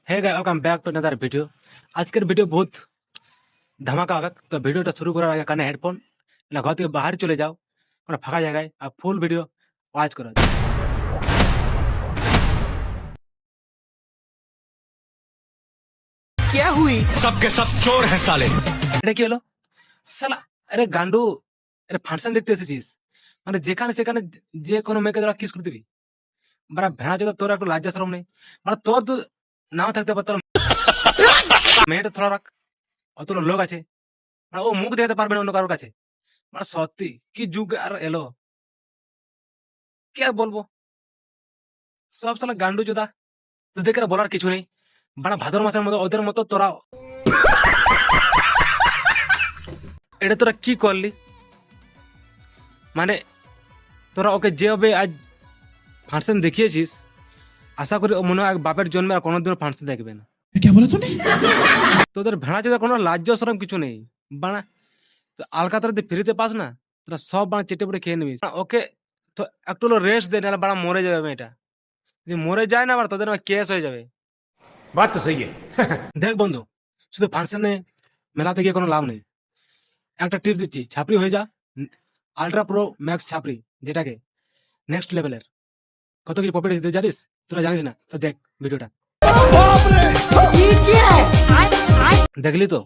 Hey guys welcome back to another video. আজকের video বহুত ধামাকা হবে। তো ভিডিওটা শুরু করার আগে কানে হেডফোন না ঘর থেকে বাহার চলে যাও কোনো ফাঁকা জায়গায় আর ফুল ভিডিও ওয়াচ করো। क्या हुई? सबके सब चोर हैं साले। এটা কি হলো শালা? আরে গান্ডু, আরে ফাংশন দেখতে এসেছিস মানে যেখানে সেখানে যে কোনো মেয়েকে তোরা কিস করে দিবি? মানে ভেড়া যদি তোর একটু লজ্জা শরম নেই, মানে তোর তো নাও থাকতে পারতো মেয়েটা থোড়া রাখ, অতগুলো লোক আছে মানে ও মুখ দেখাতে পারবে না অন্য কারোর কাছে। মানে সত্যি কি যুগ আর এলো, কি আর বলবো, সব সালা গান্ডু জোদা। তোদেরকে আর বলার কিছু নেই, মানে ভাদর মাসের মতো ওদের মতো তোরা। এটা তোরা কি করলি? মানে তোরা ওকে যেভাবে আজ ফাংশন দেখিয়েছিস, আশা করি ও মনে হয় বাপের জন্মে আর কোনোদিনও ফাংশন দেখবে না। क्या बोला तूने? তোদের ভেড়া চোদা কোনো লাজ্জা সরম কিছু নেই বানা। তো আলকাতরা দিয়ে ফ্রিতে পাস না, তোরা সব বানা চেটে পড়ে খেয়ে নিবি। ওকে তো একটু রেস্ট দে, নাহলে বাড়া মরে যাবে মেয়েটা। যদি মরে যায় না আবার তোদের কেস হয়ে যাবে। बात तो सही है। দেখ বন্ধু, শুধু ফাংশনে মেলাতে গিয়ে কোনো লাভ নেই। একটা টিপ দিচ্ছি, ছাপড়ি হয়ে যা আলট্রা প্রো ম্যাক্স ছাপড়ি, যেটাকে নেক্সট লেভেলের। কত কি প্রফিট দিতে জানিস? তোরা জানিস না তো দেখ ভিডিওটা। দেখলি তো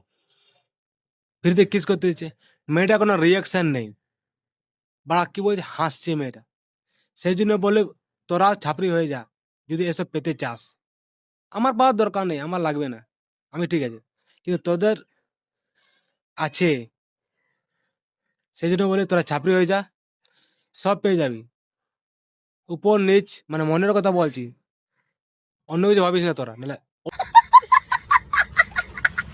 ফ্রিতে কিস করতে দিচ্ছে, মেয়েটা কোনো রিয়াকশন নেই, বাড়া কি বলছে হাসছে মেয়েটা। সেই জন্য বলে তোরা ছাপড়ি হয়ে যা যদি এসব পেতে চাস। আমার পাওয়ার দরকার নেই, আমার লাগবে না, আমি ঠিক আছে, কিন্তু তোদের আছে, সেই জন্য বলে তোরা ছাপড়ি হয়ে যা, সব পেয়ে যাবি। উপর নিচ মানে মনের কথা বলছি, অন্য কিছু ভাবিস না তোরা, নাহলে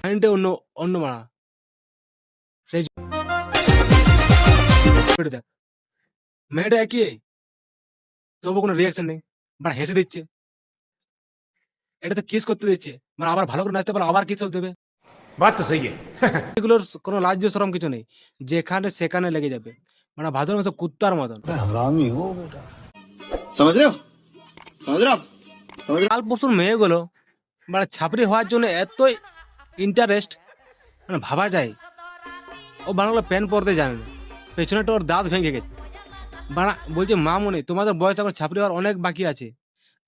মাইন্ডে অন্য অন্য মারা। সেই দেখ মেয়েটা একই, তবু কোনো রিয়াকশন নেই, মানে হেসে দিচ্ছে। এটা তো কিস করতে দিচ্ছে, মানে আবার ভালো করে নাচতে পারো, আবার কিস দেবে। बात तो सही है। এগুলোর কোনো লাজ্য শরম কিছু নেই, যেখানে সেখানে লেগে যাবে, মানে ভাদর মাসে কুত্তার মতন। हरामी हो बेटा। समझ रहे हो? समझ रहे हो आप? समझ रहे কাল পরশুর মেয়েগুলো মানে ছাপড়ি হওয়ার জন্য এতই ইন্টারেস্ট, মানে ভাবা যায়। ও বাংলা প্যান পরতে জানে না, পেছনেটা ওর দাঁত ভেঙে গেছে। বাড়া বলছে মা মনে তোমাদের বয়স এখন ছাপড়ি হওয়ার অনেক বাকি আছে,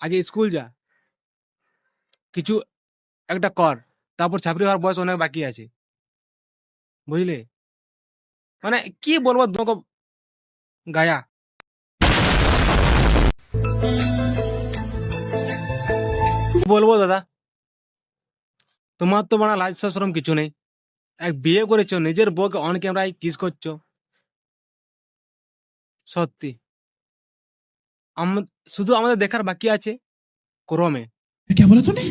আগে স্কুল যা, কিছু একটা কর, তারপর ছাপড়ি হওয়ার বয়স অনেক বাকি আছে, বুঝলে? মানে কি বলবো তোমাকে গায়া। কি বলবো দাদা, তোমার তো মানে লাজ শরম কিছু নেই। এক বিয়ে করেছো, নিজের বউকে অন ক্যামেরায় কিস করছো। সত্যি শুধু আমাদের দেখার বাকি আছে ক্রমে। क्या बोला तूने?